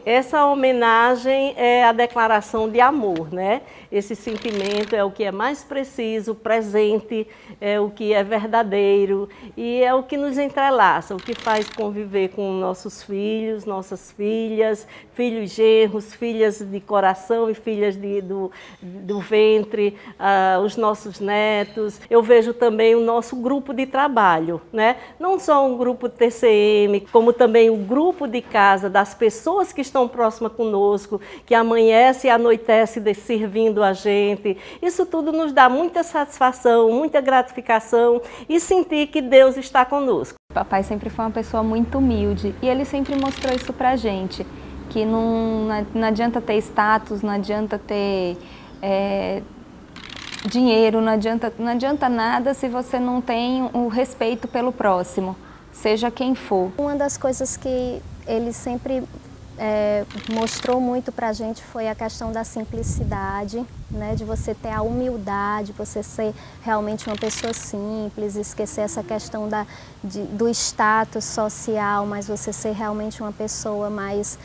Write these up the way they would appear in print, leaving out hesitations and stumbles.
Essa homenagem é a declaração de amor, né? Esse sentimento é o que é mais preciso, presente, é o que é verdadeiro e é o que nos entrelaça, o que faz conviver com nossos filhos, nossas filhas, filhos genros, filhas de coração e filhas do ventre, os nossos netos. Eu vejo também o nosso grupo de trabalho, né? Não só um grupo TCM, como também o grupo de casa das pessoas que estão próximas conosco, que amanhece e anoitece servindo a gente. Isso tudo nos dá muita satisfação, muita gratificação e sentir que Deus está conosco. Papai sempre foi uma pessoa muito humilde e ele sempre mostrou isso pra gente, que não adianta ter status, não adianta ter dinheiro, não adianta nada se você não tem o respeito pelo próximo, seja quem for. Uma das coisas que ele sempre mostrou muito para a gente foi a questão da simplicidade, né? De você ter a humildade, você ser realmente uma pessoa simples, esquecer essa questão do status social, mas você ser realmente uma pessoa mais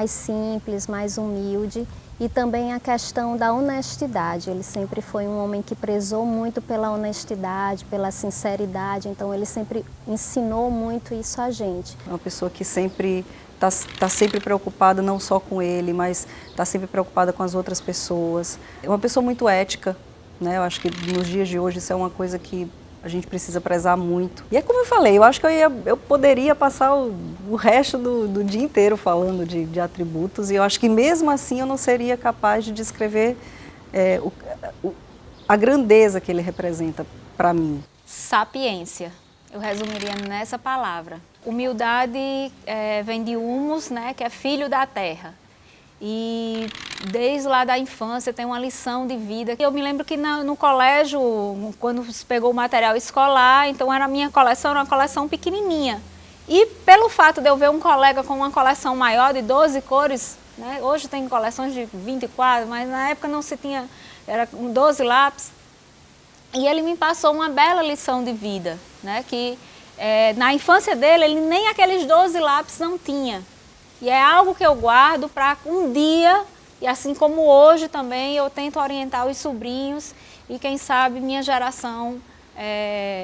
simples, mais humilde. E também a questão da honestidade. Ele sempre foi um homem que prezou muito pela honestidade, pela sinceridade, então ele sempre ensinou muito isso a gente. É uma pessoa que sempre está sempre preocupada não só com ele, mas está sempre preocupada com as outras pessoas. É uma pessoa muito ética, né? Eu acho que nos dias de hoje isso é uma coisa que a gente precisa prezar muito. E é como eu falei, eu acho que eu poderia passar o resto do dia inteiro falando de atributos, e eu acho que mesmo assim eu não seria capaz de descrever a grandeza que ele representa para mim. Sapiência, eu resumiria nessa palavra. Humildade vem de humus, né, que é filho da terra. E desde lá da infância tem uma lição de vida. Eu me lembro que no colégio, quando se pegou o material escolar, então a minha coleção era uma coleção pequenininha. E pelo fato de eu ver um colega com uma coleção maior de 12 cores, né, hoje tem coleções de 24, mas na época não se tinha, era 12 lápis. E ele me passou uma bela lição de vida, né, que na infância dele, ele nem aqueles 12 lápis não tinha. E é algo que eu guardo para um dia, e assim como hoje também, eu tento orientar os sobrinhos e quem sabe minha geração,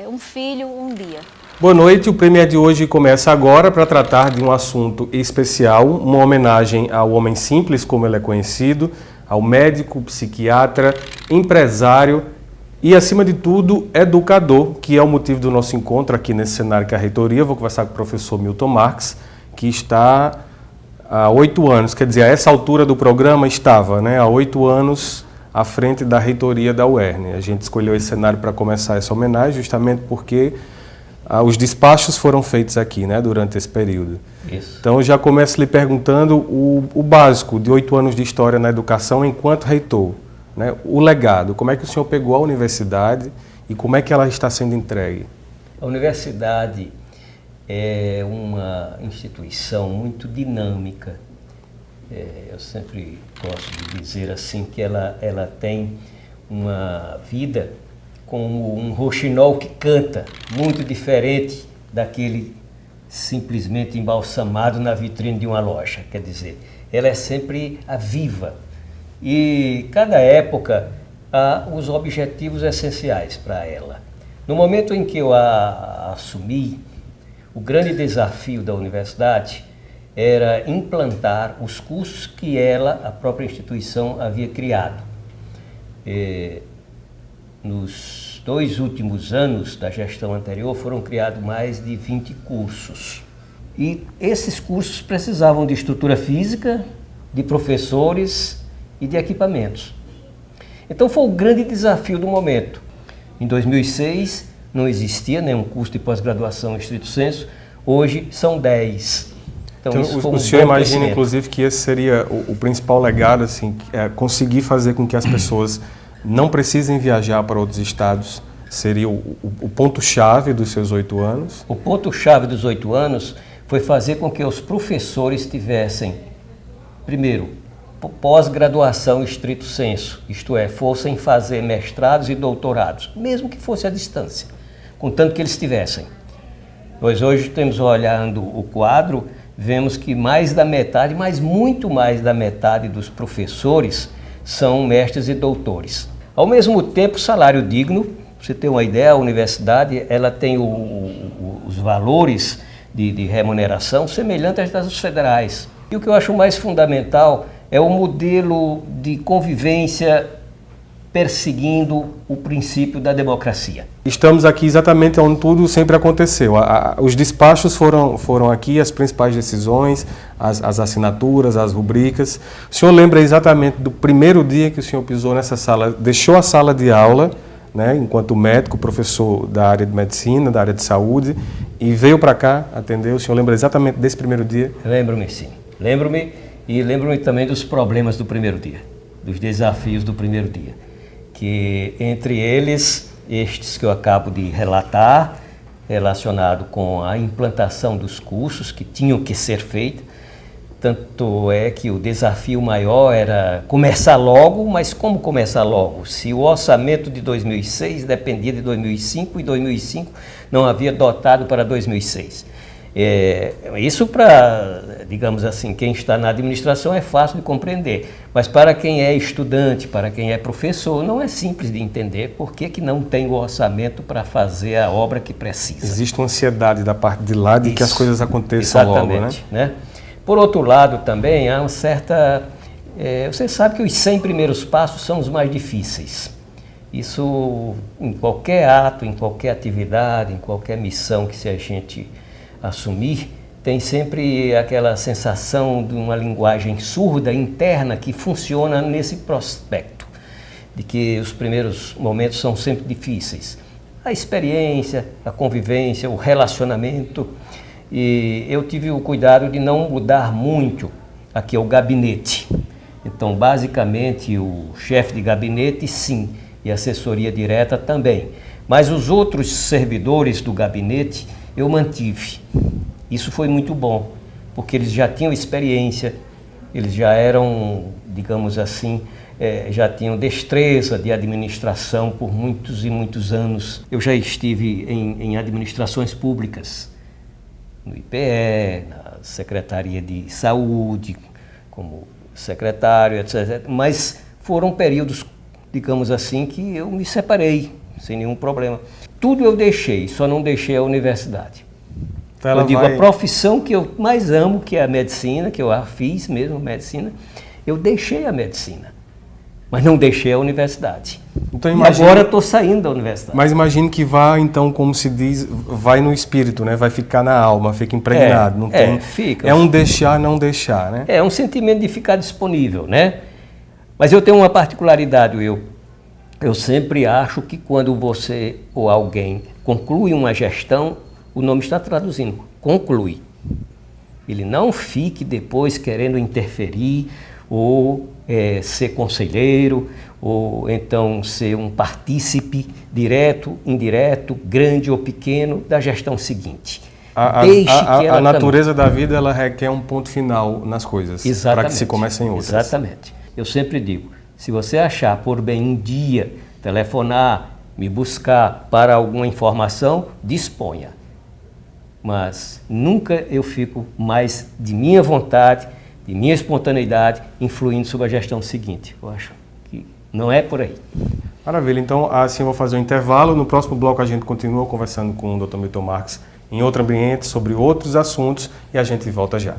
um filho um dia. Boa noite, o Premier de hoje começa agora para tratar de um assunto especial, uma homenagem ao homem simples, como ele é conhecido, ao médico, psiquiatra, empresário e, acima de tudo, educador, que é o motivo do nosso encontro aqui nesse cenário que é a reitoria. Eu vou conversar com o professor Milton Marques, que está há 8 anos, quer dizer, a essa altura do programa estava, né, há 8 anos à frente da reitoria da UERN. A gente escolheu esse cenário para começar essa homenagem justamente porque os despachos foram feitos aqui, né, durante esse período. Isso. Então eu já começo lhe perguntando o básico de 8 anos de história na educação enquanto reitor, né, o legado, como é que o senhor pegou a universidade e como é que ela está sendo entregue? A universidade é uma instituição muito dinâmica. Eu sempre gosto de dizer assim que ela tem uma vida como um roxinol que canta, muito diferente daquele simplesmente embalsamado na vitrine de uma loja. Quer dizer, ela é sempre viva. E cada época há os objetivos essenciais para ela. No momento em que eu a assumi, o grande desafio da universidade era implantar os cursos que a própria instituição, havia criado. Nos 2 últimos anos da gestão anterior foram criados mais de 20 cursos. E esses cursos precisavam de estrutura física, de professores e de equipamentos. Então foi o grande desafio do momento. Em 2006 não existia nenhum curso de pós-graduação em estrito senso, hoje são 10. Então, isso foi o senhor imagina, inclusive, que esse seria o principal legado, assim, conseguir fazer com que as pessoas não precisem viajar para outros estados, seria o ponto-chave dos seus 8 anos? O ponto-chave dos 8 anos foi fazer com que os professores tivessem, primeiro, pós-graduação estrito sensu, isto é, fossem fazer mestrados e doutorados, mesmo que fosse à distância, contanto que eles tivessem. Nós hoje temos, olhando o quadro, vemos que mais da metade, mas muito mais da metade dos professores são mestres e doutores. Ao mesmo tempo, salário digno, pra você ter uma ideia, a universidade ela tem os valores de remuneração semelhantes às das federais. E o que eu acho mais fundamental é o modelo de convivência perseguindo o princípio da democracia. Estamos aqui exatamente onde tudo sempre aconteceu. Os despachos foram aqui, as principais decisões, as assinaturas, as rubricas. O senhor lembra exatamente do primeiro dia que o senhor pisou nessa sala, deixou a sala de aula, né, enquanto médico, professor da área de medicina, da área de saúde, e veio para cá atender? O senhor lembra exatamente desse primeiro dia? Lembro-me, sim. Lembro-me, e lembro-me também dos problemas do primeiro dia, dos desafios do primeiro dia. Que entre eles, estes que eu acabo de relatar, relacionado com a implantação dos cursos que tinham que ser feitos, tanto é que o desafio maior era começar logo, mas como começar logo? Se o orçamento de 2006 dependia de 2005 e 2005 não havia dotado para 2006. Isso para, digamos assim, quem está na administração é fácil de compreender, mas para quem é estudante, para quem é professor, não é simples de entender por que não tem o orçamento para fazer a obra que precisa. Existe uma ansiedade da parte de lá de que as coisas aconteçam logo, né? Por outro lado também há uma certa... você sabe que os 100 primeiros passos são os mais difíceis. Isso em qualquer ato, em qualquer atividade, em qualquer missão que se a gente assumir, tem sempre aquela sensação de uma linguagem surda, interna, que funciona nesse prospecto, de que os primeiros momentos são sempre difíceis. A experiência, a convivência, o relacionamento, e eu tive o cuidado de não mudar muito aqui o gabinete. Então, basicamente, o chefe de gabinete, sim, e a assessoria direta também. Mas os outros servidores do gabinete, eu mantive. Isso foi muito bom, porque eles já tinham experiência, eles já eram, digamos assim, já tinham destreza de administração por muitos e muitos anos. Eu já estive em administrações públicas, no IPE, na Secretaria de Saúde, como secretário, etc. Mas foram períodos, digamos assim, que eu me separei, sem nenhum problema. Tudo eu deixei, só não deixei a universidade. Então eu digo, a profissão que eu mais amo, que é a medicina, que eu fiz mesmo medicina, eu deixei a medicina, mas não deixei a universidade. Então, e agora estou saindo da universidade. Mas imagine que vá, então, como se diz, vai no espírito, né? Vai ficar na alma, fica impregnado. Não tem, fica. É um deixar, não deixar, né? É um sentimento de ficar disponível, né? Mas eu tenho uma particularidade, eu sempre acho que quando você ou alguém conclui uma gestão, o nome está traduzindo, conclui. Ele não fique depois querendo interferir ou ser conselheiro ou então ser um partícipe direto, indireto, grande ou pequeno da gestão seguinte. A natureza da vida, ela requer um ponto final nas coisas, para que se comecem outras. Exatamente. Eu sempre digo, se você achar por bem um dia telefonar, me buscar para alguma informação, disponha. Mas nunca eu fico mais de minha vontade, de minha espontaneidade, influindo sobre a gestão seguinte. Eu acho que não é por aí. Maravilha. Então, assim, eu vou fazer um intervalo. No próximo bloco, a gente continua conversando com o Dr. Milton Marques em outro ambiente, sobre outros assuntos, e a gente volta já.